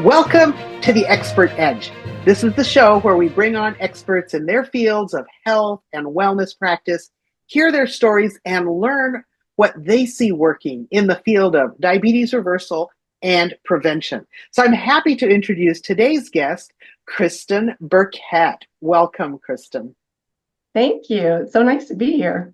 Welcome to the Expert Edge. This is the show where we bring on experts in their fields of health and wellness practice, hear their stories, and learn what they see working in the field of diabetes reversal and prevention. So I'm happy to introduce today's guest, Kristen Burkett. Welcome, Kristen. Thank you. It's so nice to be here.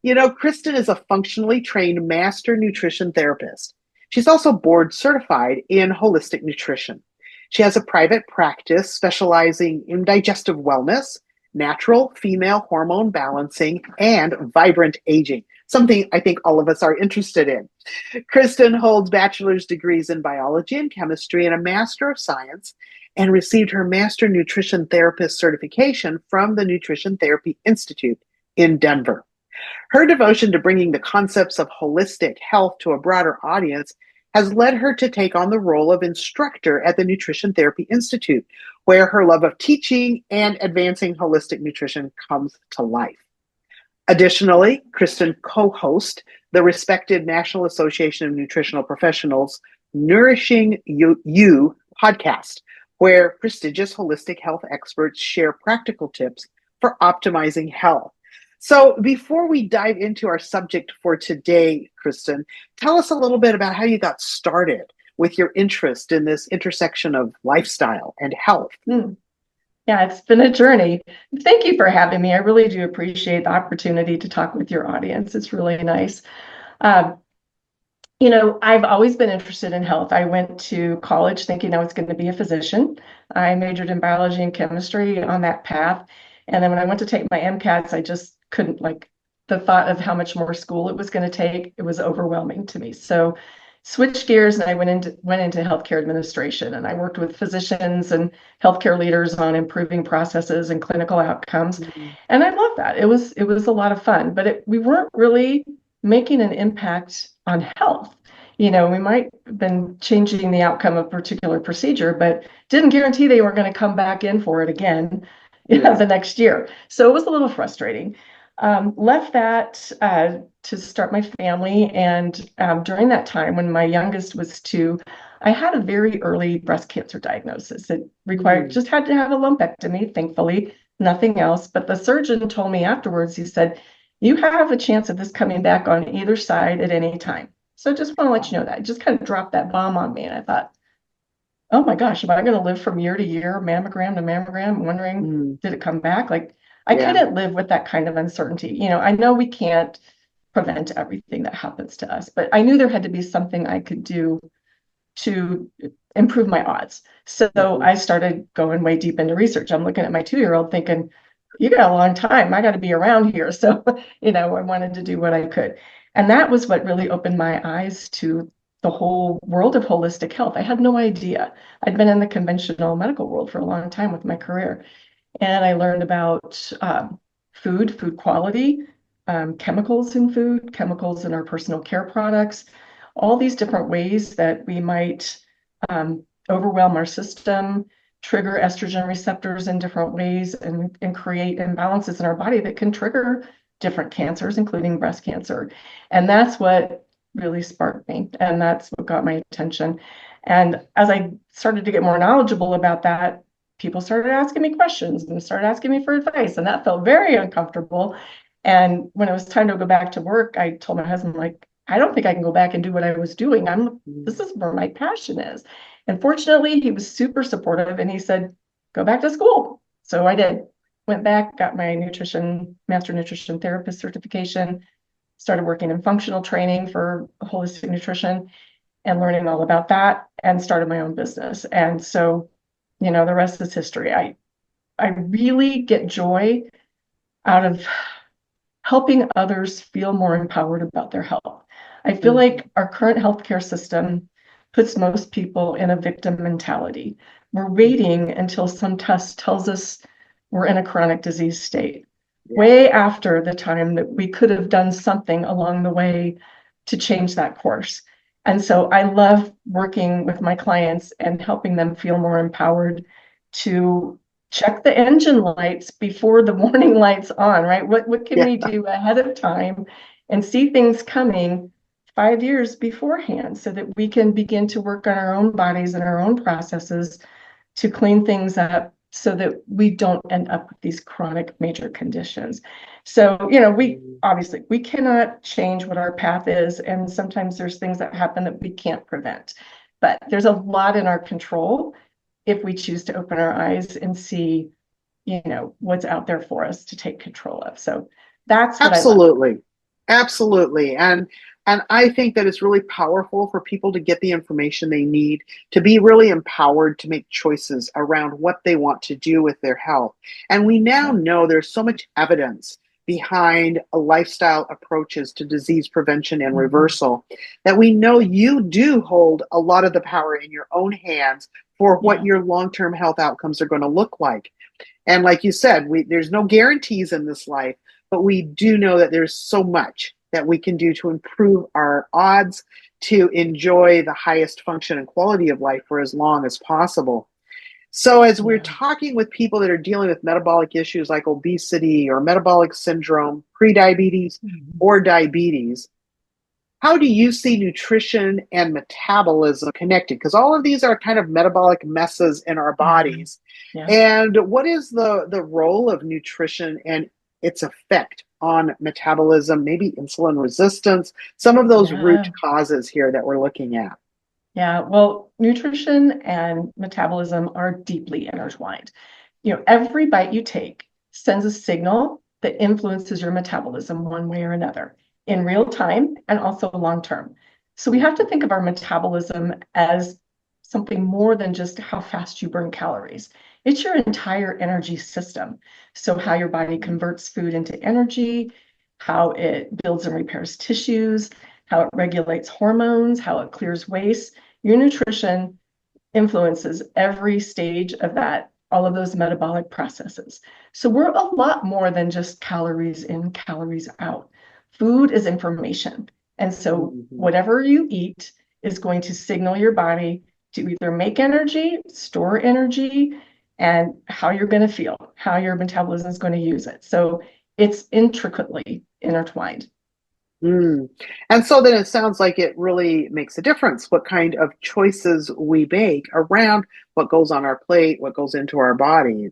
You know, Kristen is a functionally trained master nutrition therapist. She's also board certified in holistic nutrition. She has a private practice specializing in digestive wellness, natural female hormone balancing, and vibrant aging, something I think all of us are interested in. Kristen holds bachelor's degrees in biology and chemistry and a master of science, and received her master nutrition therapist certification from the Nutrition Therapy Institute in Denver. Her devotion to bringing the concepts of holistic health to a broader audience has led her to take on the role of instructor at the Nutrition Therapy Institute, where her love of teaching and advancing holistic nutrition comes to life. Additionally, Kristen co-hosts the respected National Association of Nutritional Professionals Nourishing You podcast, where prestigious holistic health experts share practical tips for optimizing health. So before we dive into our subject for today, Kristen, tell us a little bit about how you got started with your interest in this intersection of lifestyle and health. Yeah, it's been a journey. Thank you for having me. I really do appreciate the opportunity to talk with your audience. It's really nice. I've always been interested in health. I went to college thinking I was going to be a physician. I majored in biology and chemistry on that path. And then when I went to take my MCATs, I just couldn't, the thought of how much more school it was going to take, it was overwhelming to me. So switched gears and I went into healthcare administration, and I worked with physicians and healthcare leaders on improving processes and clinical outcomes. Mm-hmm. And I loved that. It was a lot of fun, but we weren't really making an impact on health. We might have been changing the outcome of a particular procedure, but didn't guarantee they weren't going to come back in for it again the next year. So it was a little frustrating. Left that to start my family. And during that time, when my youngest was 2, I had a very early breast cancer diagnosis. It required, just had to have a lumpectomy, thankfully, nothing else. But the surgeon told me afterwards, he said, you have a chance of this coming back on either side at any time. So just want to let you know that. It just kind of dropped that bomb on me. And I thought, oh my gosh, am I going to live from year to year, mammogram to mammogram, wondering, did it come back? I couldn't live with that kind of uncertainty. I know we can't prevent everything that happens to us, but I knew there had to be something I could do to improve my odds. So I started going way deep into research. I'm looking at my 2-year-old thinking, you got a long time. I got to be around here. So, I wanted to do what I could. And that was what really opened my eyes to the whole world of holistic health. I had no idea. I'd been in the conventional medical world for a long time with my career. And I learned about food quality, chemicals in food, chemicals in our personal care products, all these different ways that we might overwhelm our system, trigger estrogen receptors in different ways, and create imbalances in our body that can trigger different cancers, including breast cancer. And that's what really sparked me. And that's what got my attention. And as I started to get more knowledgeable about that, people started asking me questions and started asking me for advice. And that felt very uncomfortable. And when it was time to go back to work, I told my husband, I don't think I can go back and do what I was doing. This is where my passion is. And fortunately, he was super supportive and he said, go back to school. So I did. Went back, got my master nutrition therapist certification, started working in functional training for holistic nutrition and learning all about that, and started my own business. And so, the rest is history. I really get joy out of helping others feel more empowered about their health. I feel like our current healthcare system puts most people in a victim mentality. We're waiting until some test tells us we're in a chronic disease state, way after the time that we could have done something along the way to change that course. And so I love working with my clients and helping them feel more empowered to check the engine lights before the warning lights on, right? What can we do ahead of time and see things coming 5 years beforehand so that we can begin to work on our own bodies and our own processes to clean things up so that we don't end up with these chronic major conditions. So, we obviously we cannot change what our path is, and sometimes there's things that happen that we can't prevent. But there's a lot in our control if we choose to open our eyes and see, what's out there for us to take control of. So that's what I love. Absolutely. Absolutely. And I think that it's really powerful for people to get the information they need to be really empowered to make choices around what they want to do with their health. And we now know there's so much evidence behind lifestyle approaches to disease prevention and reversal that we know you do hold a lot of the power in your own hands for what your long-term health outcomes are going to look like. And like you said, there's no guarantees in this life, but we do know that there's so much that we can do to improve our odds to enjoy the highest function and quality of life for as long as possible. So as we're talking with people that are dealing with metabolic issues like obesity or metabolic syndrome, prediabetes, or diabetes, how do you see nutrition and metabolism connected? Because all of these are kind of metabolic messes in our bodies. And what is the role of nutrition and its effect on metabolism, maybe insulin resistance, some of those root causes here that we're looking at? Yeah, well, nutrition and metabolism are deeply intertwined. Every bite you take sends a signal that influences your metabolism one way or another in real time and also long term. So we have to think of our metabolism as something more than just how fast you burn calories. It's your entire energy system. So how your body converts food into energy, how it builds and repairs tissues, how it regulates hormones, how it clears waste. Your nutrition influences every stage of that, all of those metabolic processes. So we're a lot more than just calories in, calories out. Food is information. And so whatever you eat is going to signal your body to either make energy, store energy, and how you're going to feel, how your metabolism is going to use it. So it's intricately intertwined. And so then it sounds like it really makes a difference what kind of choices we make around what goes on our plate, what goes into our body.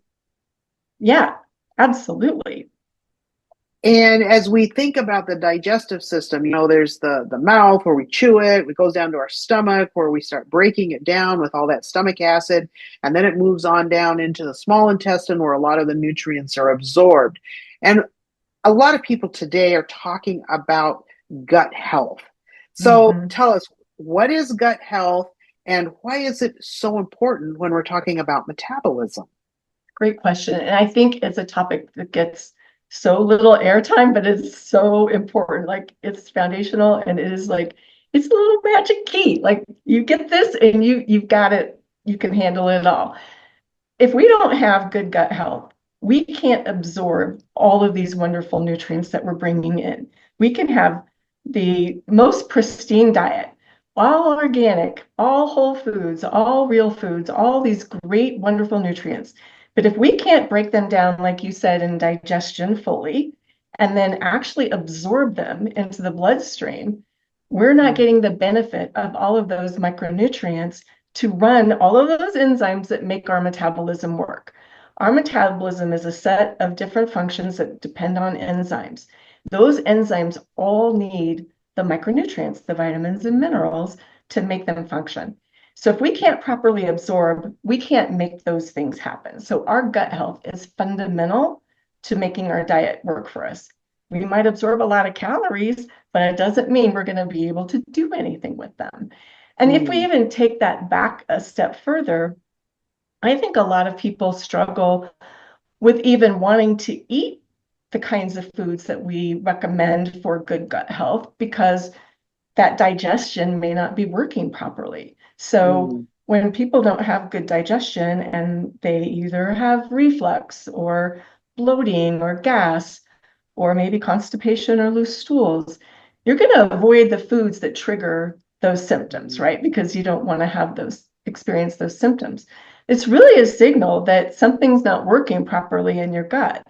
Yeah, absolutely. And as we think about the digestive system, there's the mouth where we chew it, it goes down to our stomach where we start breaking it down with all that stomach acid, and then it moves on down into the small intestine where a lot of the nutrients are absorbed. And a lot of people today are talking about gut health. So tell us, what is gut health and why is it so important when we're talking about metabolism? Great question. And I think it's a topic that gets so little airtime, but it's so important. Like it's foundational and it is like, it's a little magic key. Like you get this and you've got it, you can handle it all. If we don't have good gut health, we can't absorb all of these wonderful nutrients that we're bringing in. We can have the most pristine diet, all organic, all whole foods, all real foods, all these great, wonderful nutrients. But if we can't break them down, like you said, in digestion fully, and then actually absorb them into the bloodstream, we're not getting the benefit of all of those micronutrients to run all of those enzymes that make our metabolism work. Our metabolism is a set of different functions that depend on enzymes. Those enzymes all need the micronutrients, the vitamins and minerals, to make them function. So if we can't properly absorb, we can't make those things happen. So our gut health is fundamental to making our diet work for us. We might absorb a lot of calories, but it doesn't mean we're going to be able to do anything with them. And if we even take that back a step further, I think a lot of people struggle with even wanting to eat the kinds of foods that we recommend for good gut health because that digestion may not be working properly. So when people don't have good digestion and they either have reflux or bloating or gas or maybe constipation or loose stools, you're going to avoid the foods that trigger those symptoms, right? Because you don't want to have experience those symptoms. It's really a signal that something's not working properly in your gut.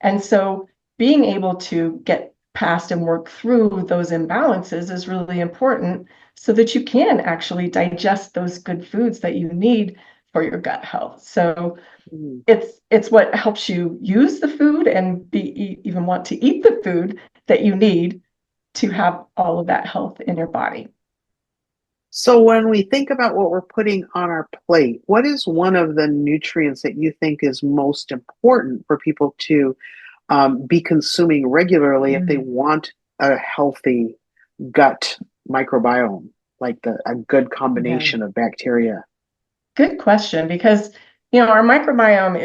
And so being able to get past and work through those imbalances is really important so that you can actually digest those good foods that you need for your gut health. So Mm. it's what helps you use the food and even want to eat the food that you need to have all of that health in your body. So when we think about what we're putting on our plate, what is one of the nutrients that you think is most important for people to be consuming regularly if they want a healthy gut microbiome, like a good Yeah. combination of bacteria? Good question, because our microbiome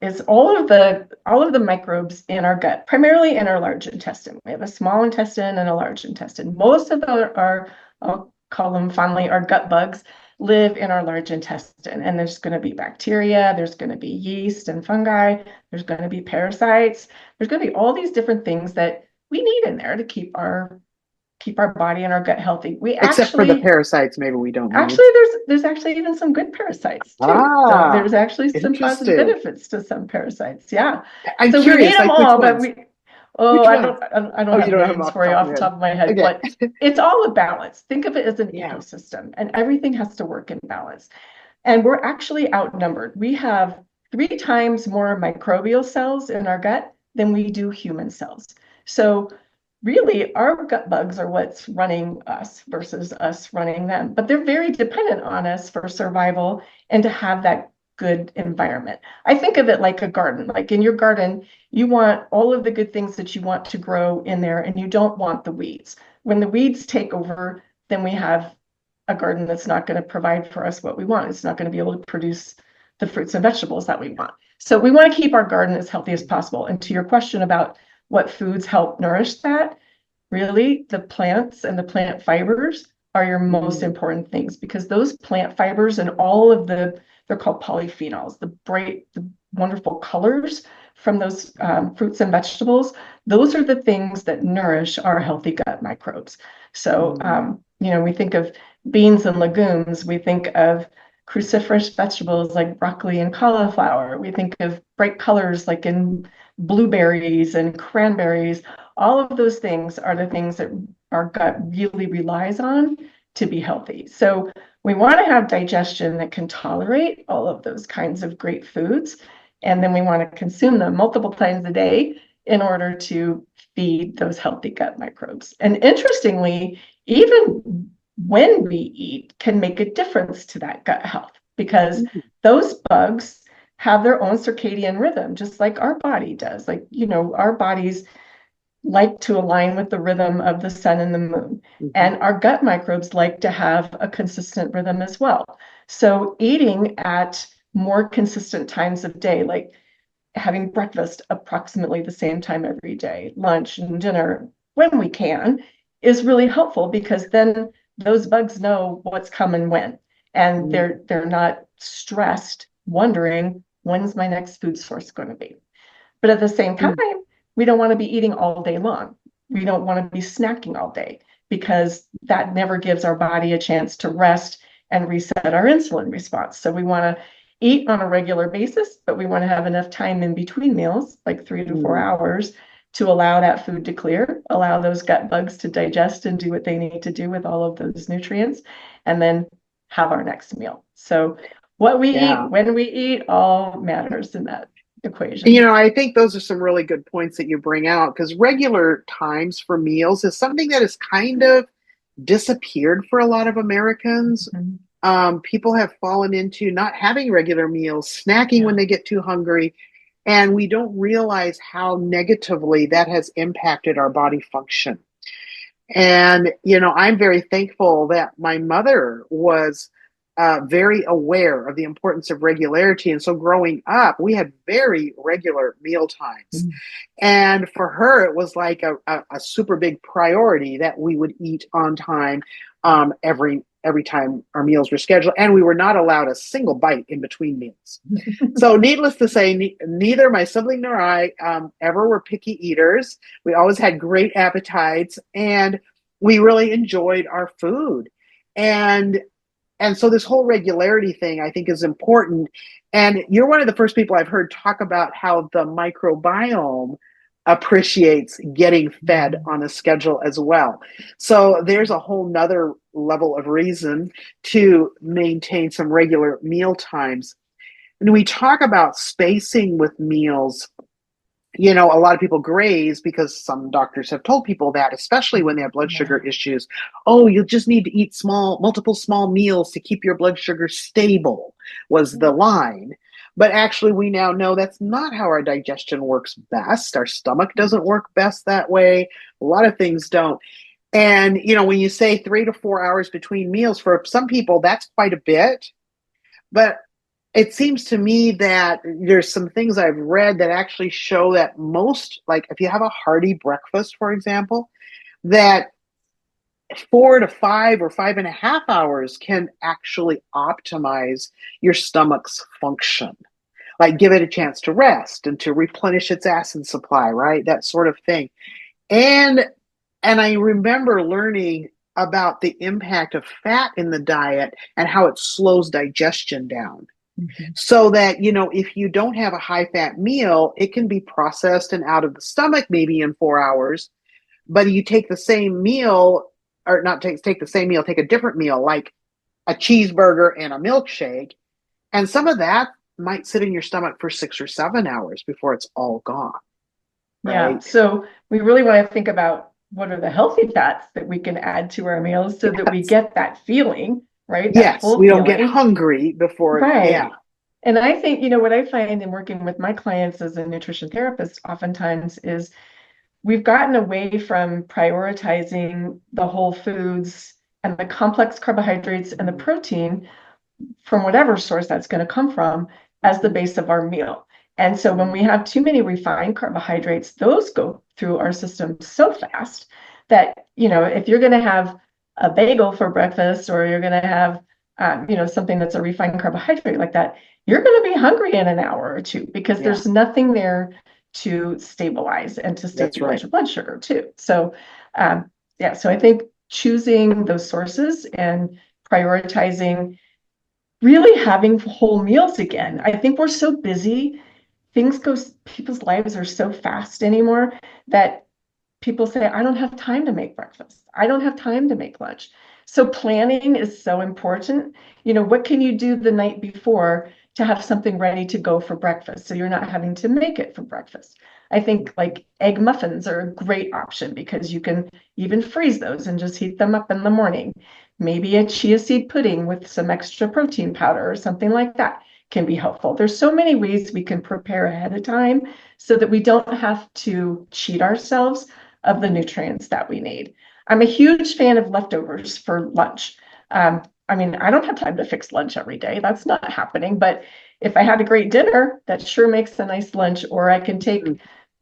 is all of the microbes in our gut, primarily in our large intestine. We have a small intestine and a large intestine. Most of our I'll call them fondly our gut bugs live in our large intestine, and there's going to be bacteria, there's going to be yeast and fungi, there's going to be parasites, there's going to be all these different things that we need in there to keep our body and our gut healthy. We Except for the actually parasites, maybe we don't need. Actually, there's actually even some good parasites too. So Ah, there's actually some positive interesting. benefits to some parasites. Yeah. I'm So we need curious, them like which all, but ones? we oh, Which ones? I don't Oh, you have don't have them names off the for you top of off your the head. top of my head, Okay. but it's all a balance. Think of it as an Yeah. ecosystem, and everything has to work in balance. And we're actually outnumbered. We have 3 times more microbial cells in our gut than we do human cells. So really, our gut bugs are what's running us versus us running them. But they're very dependent on us for survival and to have that good environment. I think of it like a garden. Like in your garden, you want all of the good things that you want to grow in there, and you don't want the weeds. When the weeds take over, then we have a garden that's not going to provide for us what we want. It's not going to be able to produce the fruits and vegetables that we want. So we want to keep our garden as healthy as possible. And to your question about what foods help nourish that, really, the plants and the plant fibers are your most Mm. important things, because those plant fibers and all of they're called polyphenols, the wonderful colors from those fruits and vegetables, those are the things that nourish our healthy gut microbes. So, Mm. we think of beans and legumes, we think of cruciferous vegetables like broccoli and cauliflower. We think of bright colors like in blueberries and cranberries. All of those things are the things that our gut really relies on to be healthy. So we want to have digestion that can tolerate all of those kinds of great foods. And then we want to consume them multiple times a day in order to feed those healthy gut microbes. And interestingly, even when we eat can make a difference to that gut health, because Mm. those bugs have their own circadian rhythm, just like our body does. Like, our bodies like to align with the rhythm of the sun and the moon. Mhm. And our gut microbes like to have a consistent rhythm as well. So eating at more consistent times of day, like having breakfast approximately the same time every day, lunch and dinner when we can, is really helpful, because then those bugs know what's coming when, and Mm. they're not stressed wondering when's my next food source going to be. But at the same time, Mm. we don't want to be eating all day long. We don't want to be snacking all day, because that never gives our body a chance to rest and reset our insulin response. So we want to eat on a regular basis, but we want to have enough time in between meals, like 3 to 4 Mm. hours, to allow that food to clear, allow those gut bugs to digest and do what they need to do with all of those nutrients, and then have our next meal. So what we eat, Yeah. when we eat, all matters in that equation. I think those are some really good points that you bring out because regular times for meals is something that has kind of disappeared for a lot of Americans. Mhm. People have fallen into not having regular meals, snacking when Yeah. they get too hungry, and we don't realize how negatively that has impacted our body function. And, I'm very thankful that my mother was very aware of the importance of regularity. And so growing up, we had very regular meal times. Mhm. And for her, it was like a super big priority that we would eat on time every time our meals were scheduled. And we were not allowed a single bite in between meals. So, needless to say, neither my sibling nor I ever were picky eaters. We always had great appetites, and we really enjoyed our food. And so this whole regularity thing, I think, is important. And you're one of the first people I've heard talk about how the microbiome appreciates getting fed on a schedule as well. So there's a whole nother level of reason to maintain some regular meal times. And we talk about spacing with meals. A lot of people graze because some doctors have told people that, especially when they have blood sugar Yeah. issues. Oh, you just need to eat multiple small meals to keep your blood sugar stable, was the line. But actually, we now know that's not how our digestion works best. Our stomach doesn't work best that way. A lot of things don't. And, when you say 3 to 4 hours between meals, for some people, that's quite a bit. But it seems to me that there's some things I've read that actually show that most, like if you have a hearty breakfast, for example, that 4 to 5 or 5.5 hours can actually optimize your stomach's function. Like give it a chance to rest and to replenish its acid supply, right? That sort of thing. And I remember learning about the impact of fat in the diet and how it slows digestion down. Mhm. So that, if you don't have a high fat meal, it can be processed and out of the stomach maybe in 4 hours. But you take the same meal, or not take the same meal, take a different meal, like a cheeseburger and a milkshake. And some of that might sit in your stomach for 6 or 7 hours before it's all gone, Yeah. right? So we really want to think about what are the healthy fats that we can add to our meals so that we Yes. get that feeling, right? That Yes. full We don't get feeling. hungry before, yeah. Right. And I think, what I find in working with my clients as a nutrition therapist oftentimes is we've gotten away from prioritizing the whole foods and the complex carbohydrates and the protein from whatever source that's going to come from as the base of our meal. And so when we have too many refined carbohydrates, those go through our system so fast that, if you're going to have a bagel for breakfast or you're going to have, something that's a refined carbohydrate like that, you're going to be hungry in an hour or two because Yeah, there's nothing there to stabilize and to that's stabilize right. your blood sugar too. So, yeah, so I think choosing those sources and prioritizing really having whole meals again. I think we're so busy. People's lives are so fast anymore that people say, I don't have time to make breakfast. I don't have time to make lunch. So planning is so important. What can you do the night before to have something ready to go for breakfast so you're not having to make it for breakfast? I think like egg muffins are a great option because you can even freeze those and just heat them up in the morning. Maybe a chia seed pudding with some extra protein powder or something like that can be helpful. There's so many ways we can prepare ahead of time so that we don't have to cheat ourselves of the nutrients that we need. I'm a huge fan of leftovers for lunch. I mean, I don't have time to fix lunch every day. That's not happening. But if I had a great dinner, that sure makes a nice lunch, or I can take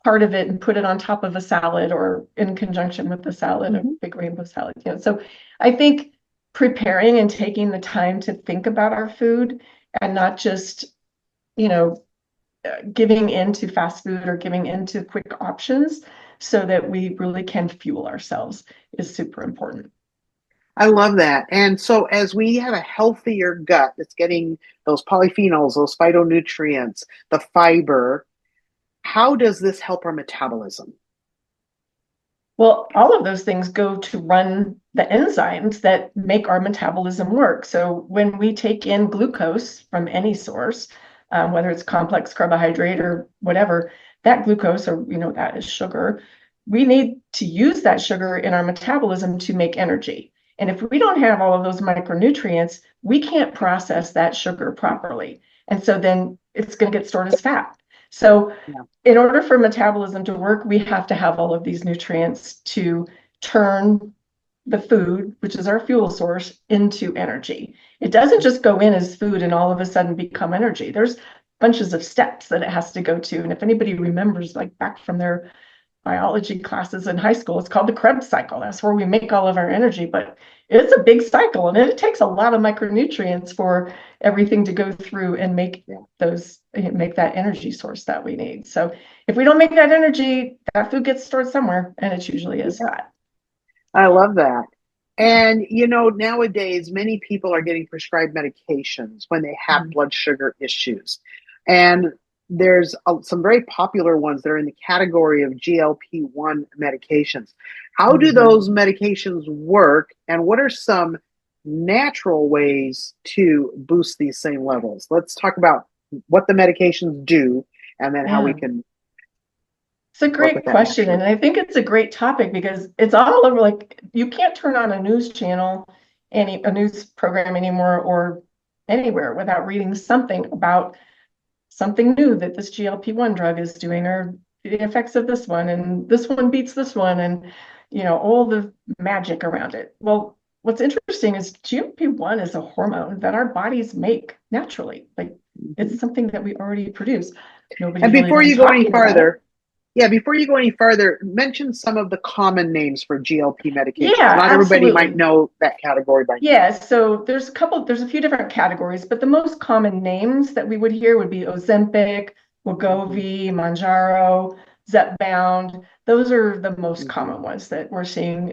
part of it and put it on top of a salad or in conjunction with the salad, a Mm-hmm. big rainbow salad. So I think preparing and taking the time to think about our food and not just, you know, giving into fast food or giving into quick options so that we really can fuel ourselves is super important. I love that. And so, as we have a healthier gut that's getting those polyphenols, those phytonutrients, the fiber, how does this help our metabolism? Well, all of those things go to run the enzymes that make our metabolism work. So when we take in glucose from any source, whether it's complex carbohydrate or whatever, that glucose or that is sugar, we need to use that sugar in our metabolism to make energy. And if we don't have all of those micronutrients, we can't process that sugar properly. And so then it's going to get stored as fat. So Yeah. in order for metabolism to work, we have to have all of these nutrients to turn the food, which is our fuel source, into energy. It doesn't just go in as food and all of a sudden become energy. There's bunches of steps that it has to go to. And if anybody remembers, like back from their biology classes in high school, it's called the Krebs cycle. That's where we make all of our energy, but it's a big cycle and it takes a lot of micronutrients for everything to go through and make that energy source that we need. So if we don't make that energy, that food gets stored somewhere and it usually is Yeah. fat. I love that. Yeah. And, nowadays, many people are getting prescribed medications when they have blood sugar issues. And there's some very popular ones that are in the category of GLP-1 medications. How do those medications work, and what are some natural ways to boost these same levels? Let's talk about what the medications do and then how we Yeah. can It's a work with great that question, naturally. and I think it's a great topic because it's all over. Like, you can't turn on a news channel, a news program anymore, or anywhere without reading something about something new that this GLP-1 drug is doing, or the effects of this one, and this one beats this one, and all the magic around it. Well, what's interesting is GLP-1 is a hormone that our bodies make naturally. Like, Mhm. it's something that we already produce. And Nobody's really before been you go any talking about it. farther, yeah, before you go any farther, mention some of the common names for GLP medications. Yeah, Not everybody might absolutely. know that category by name. Yeah, so there's a few different categories, but the most common names that we would hear would be Ozempic, Hmm. Wegovy, Manjaro, Zepbound. Those are the most Hmm. common ones that we're seeing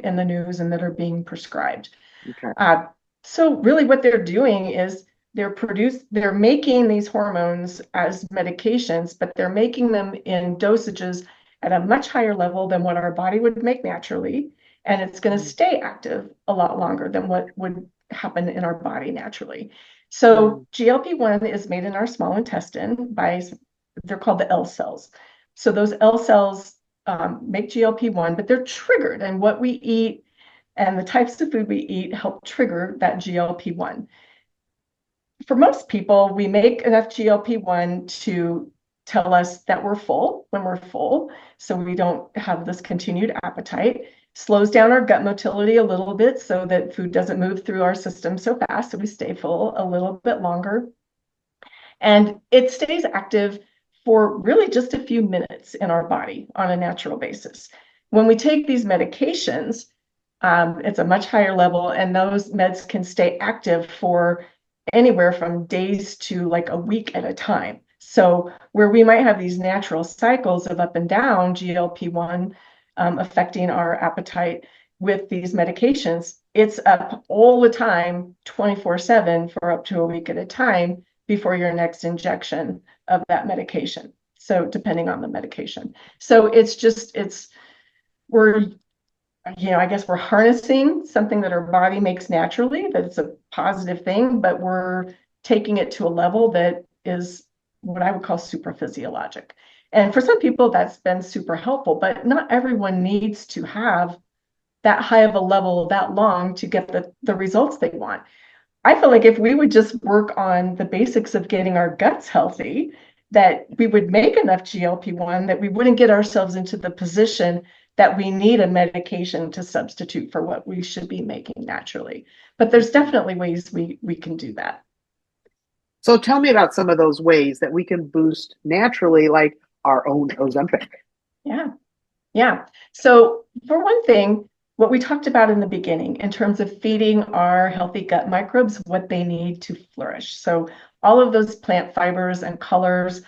in the news and that are being prescribed. Okay. Uh, so really what they're doing is they're making these hormones as medications, but they're making them in dosages at a much higher level than what our body would make naturally. And it's going to stay active a lot longer than what would happen in our body naturally. Mm-hmm. So GLP-1 is made in our small intestine they're called the L cells. So those L cells make GLP-1, but they're triggered, and what we eat and the types of food we eat help trigger that GLP-1. For most people, we make enough GLP-1 to tell us that we're full when we're full, so we don't have this continued appetite. Slows down our gut motility a little bit so that food doesn't move through our system so fast, so we stay full a little bit longer. And it stays active for really just a few minutes in our body on a natural basis. When we take these medications, it's a much higher level, and those meds can stay active for anywhere from days to like a week at a time. So where we might have these natural cycles of up and down GLP-1 affecting our appetite with these medications, it's up all the time, 24/7 for up to a week at a time before your next injection of that medication. So depending on the medication. So we're I guess we're harnessing something that our body makes naturally, that it's a positive thing, but we're taking it to a level that is what I would call super physiologic. And for some people, that's been super helpful, but not everyone needs to have that high of a level that long to get the results they want. I feel like if we would just work on the basics of getting our guts healthy, that we would make enough GLP-1 that we wouldn't get ourselves into the position that we need a medication to substitute for what we should be making naturally. But there's definitely ways we can do that. So tell me about some of those ways that we can boost naturally, like our own Ozempic. Yeah. Yeah. So, for one thing, what we talked about in the beginning in terms of feeding our healthy gut microbes what they need to flourish. So, all of those plant fibers and colors,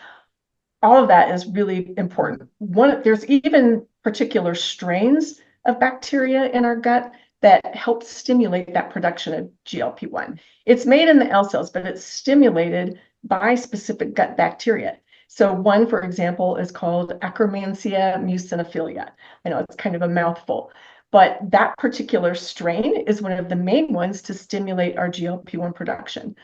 all of that is really important. There's even particular strains of bacteria in our gut that help stimulate that production of GLP-1. It's made in the L cells, but it's stimulated by specific gut bacteria. So one, for example, is called Akkermansia muciniphila. I know it's kind of a mouthful, but that particular strain is one of the main ones to stimulate our GLP-1 production.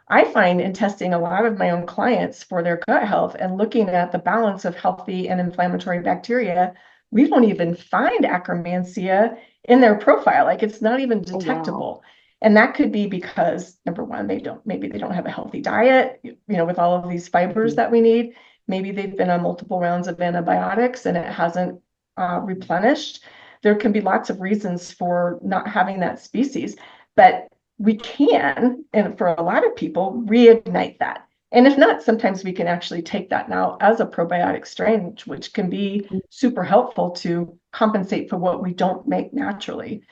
I find in testing a lot of my own clients for their gut health and looking at the balance of healthy and inflammatory bacteria, we don't even find Akkermansia in their profile. Like, it's not even Oh, wow. detectable. And that could be because, number one, maybe they don't have a healthy diet, with all of these fibers Mhm. that we need. Maybe they've been on multiple rounds of antibiotics and it hasn't replenished. There can be lots of reasons for not having that species, but we can, and for a lot of people, reignite that. And if not, sometimes we can actually take that now as a probiotic strain, which can be super helpful to compensate for what we don't make naturally.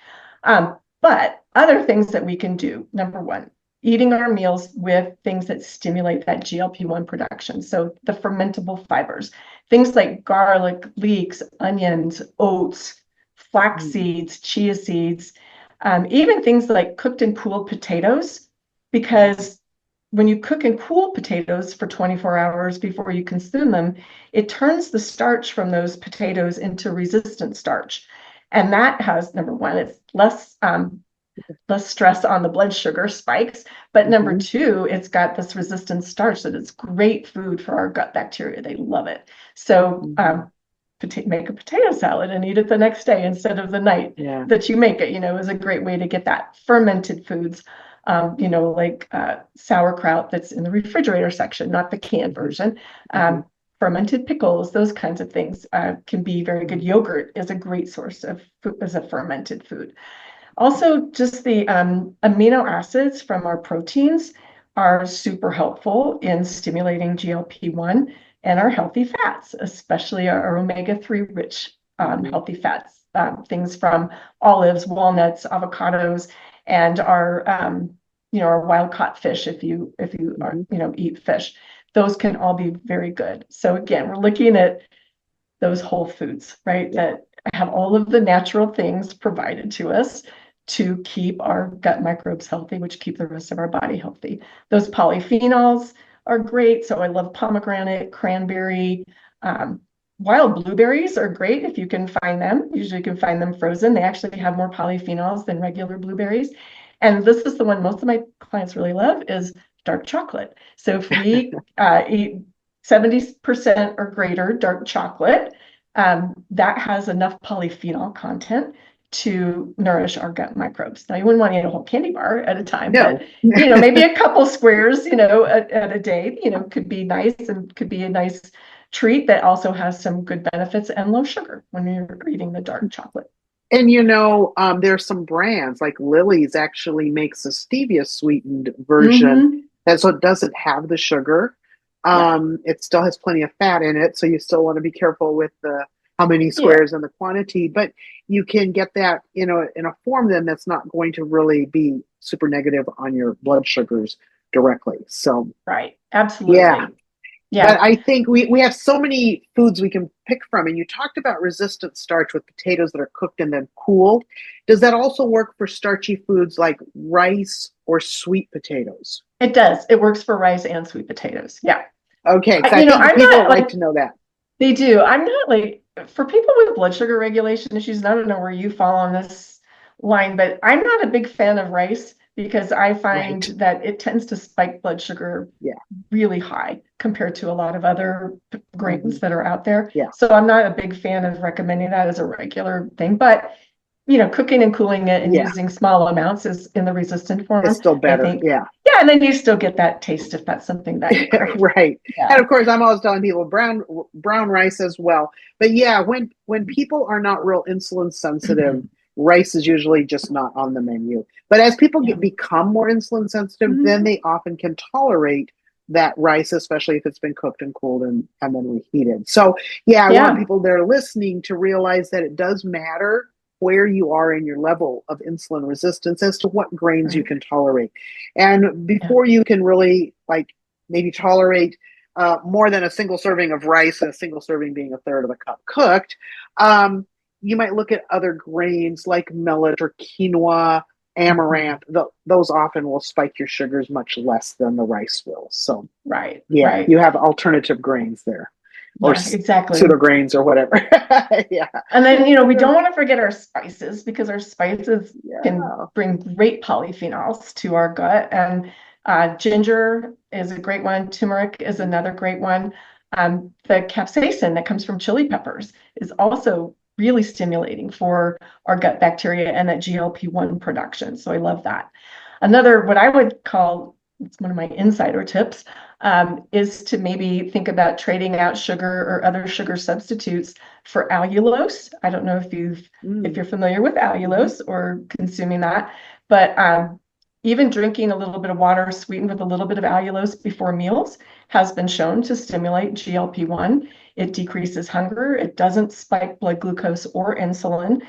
But other things that we can do, number one, eating our meals with things that stimulate that GLP-1 production. So the fermentable fibers, things like garlic, leeks, onions, oats, flax Mhm. seeds, chia seeds, even things like cooked and cooled potatoes, because when you cook and cool potatoes for 24 hours before you consume them, it turns the starch from those potatoes into resistant starch. And that has, number one, it's less stress on the blood sugar spikes. But number two, it's got this resistant starch that is great food for our gut bacteria. They love it. So make a potato salad and eat it the next day instead of the night that you make it, is a great way to get that. Fermented foods, like sauerkraut that's in the refrigerator section, not the canned version. Fermented pickles, those kinds of things can be very good. Yogurt is a great source of food as a fermented food. Also, just the amino acids from our proteins are super helpful in stimulating GLP-1 and our healthy fats, especially our omega-3 rich healthy fats, things from olives, walnuts, avocados, and our wild-caught fish. If you are, eat fish, those can all be very good. So again, we're looking at those whole foods, right? That have all of the natural things provided to us to keep our gut microbes healthy, which keep the rest of our body healthy. Those polyphenols are great. So I love pomegranate, cranberry, wild blueberries are great if you can find them. Usually you can find them frozen. They actually have more polyphenols than regular blueberries. And this is the one most of my clients really love is dark chocolate. So if we eat 70% or greater dark chocolate, that has enough polyphenol content to nourish our gut microbes. Now, you wouldn't want to eat a whole candy bar at a time, but maybe a couple squares, at a day, could be nice and could be a nice treat that also has some good benefits and low sugar when you're eating the dark chocolate. And there's some brands like Lily's actually makes a stevia sweetened version, and so it doesn't have the sugar. It still has plenty of fat in it, so you still want to be careful with the how many squares and the quantity, but you can get that, in a form then that's not going to really be super negative on your blood sugars directly. So right, absolutely. Yeah. But I think we have so many foods we can pick from, and you talked about resistant starch with potatoes that are cooked and then cooled. Does that also work for starchy foods like rice or sweet potatoes? It does. It works for rice and sweet potatoes. Yeah. Okay. I think people like to know that. They do. I'm not like, for people with blood sugar regulation issues, and I don't know where you fall on this line, but I'm not a big fan of rice because I find that it tends to spike blood sugar really high compared to a lot of other grains that are out there. So I'm not a big fan of recommending that as a regular thing, but cooking and cooling it and using small amounts is in the resistant form. It's still better. And then you still get that taste if that's something that you crave. Right. And of course, I'm always telling people brown rice as well. But when people are not real insulin sensitive, rice is usually just not on the menu. But as people become more insulin sensitive, then they often can tolerate that rice, especially if it's been cooked and cooled and then reheated. So I want people that are listening to realize that it does matter where you are in your level of insulin resistance as to what grains you can tolerate. And before you can really maybe tolerate more than a single serving of rice, and a single serving being a third of a cup cooked, you might look at other grains like millet or quinoa, amaranth. Those often will spike your sugars much less than the rice will. So you have alternative grains there. Or exactly. pseudo grains or whatever. And then, we don't want to forget our spices, because our spices can bring great polyphenols to our gut. And ginger is a great one. Turmeric is another great one. The capsaicin that comes from chili peppers is also really stimulating for our gut bacteria and that GLP-1 production. So I love that. Another, what I would call, it's one of my insider tips, is to maybe think about trading out sugar or other sugar substitutes for allulose. I don't know if you're familiar with allulose or consuming that, but even drinking a little bit of water sweetened with a little bit of allulose before meals has been shown to stimulate GLP-1. It decreases hunger. It doesn't spike blood glucose or insulin.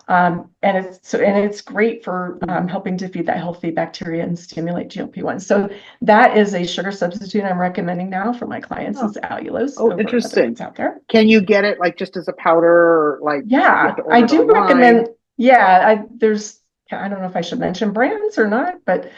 And it's great for helping to feed that healthy bacteria and stimulate GLP-1. So that is a sugar substitute I'm recommending now for my clients is allulose. Oh, interesting. Out there. Can you get it just as a powder or I do recommend. There's I don't know if I should mention brands or not, but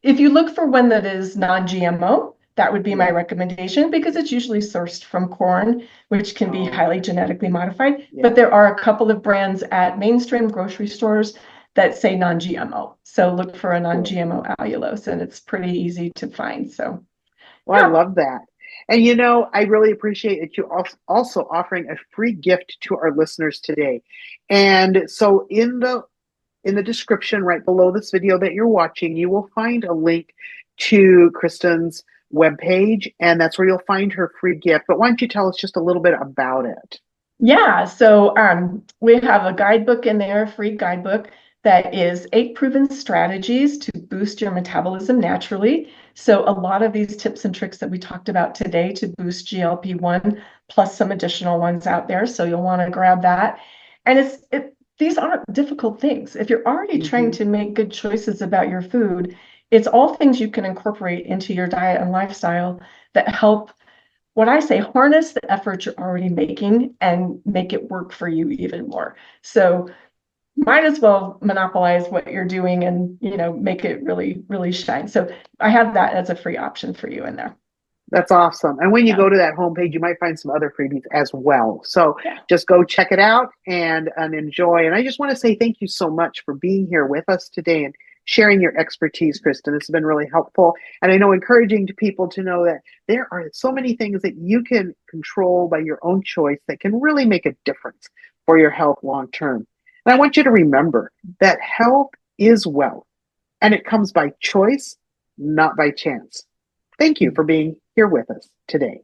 if you look for one that is non-GMO, that would be my Yeah. recommendation because it's usually sourced from corn, which can be Oh, highly genetically modified. But yeah. there are a couple of brands at mainstream grocery stores that say non-GMO. So look for a Cool. non-GMO allulose, and it's pretty easy to find. So Well, I yeah, love that. And I really appreciate that you also offering a free gift to our listeners today. And so in the description right below this video that you're watching, you will find a link to Kristen's webpage, and that's where you'll find her free gift. But why don't you tell us just a little bit about it? yeah. So we have a guidebook in there, a free guidebook that is 8 proven strategies to boost your metabolism naturally. So a lot of these tips and tricks that we talked about today to boost GLP-1 plus some additional ones out there. So you'll want to grab that. And these aren't difficult things. If you're already trying Hmm. to make good choices about your food, it's all things you can incorporate into your diet and lifestyle that help what I say, harness the effort you're already making and make it work for you even more. So might as well monopolize what you're doing and make it really, really shine. So I have that as a free option for you in there. That's awesome. And when you Yeah. go to that homepage, you might find some other freebies as well. So Yeah. just go check it out and enjoy. And I just want to say thank you so much for being here with us today and sharing your expertise, Kristen. This has been really helpful. And I know encouraging to people to know that there are so many things that you can control by your own choice that can really make a difference for your health long term. And I want you to remember that health is wealth and it comes by choice, not by chance. Thank you for being here with us today.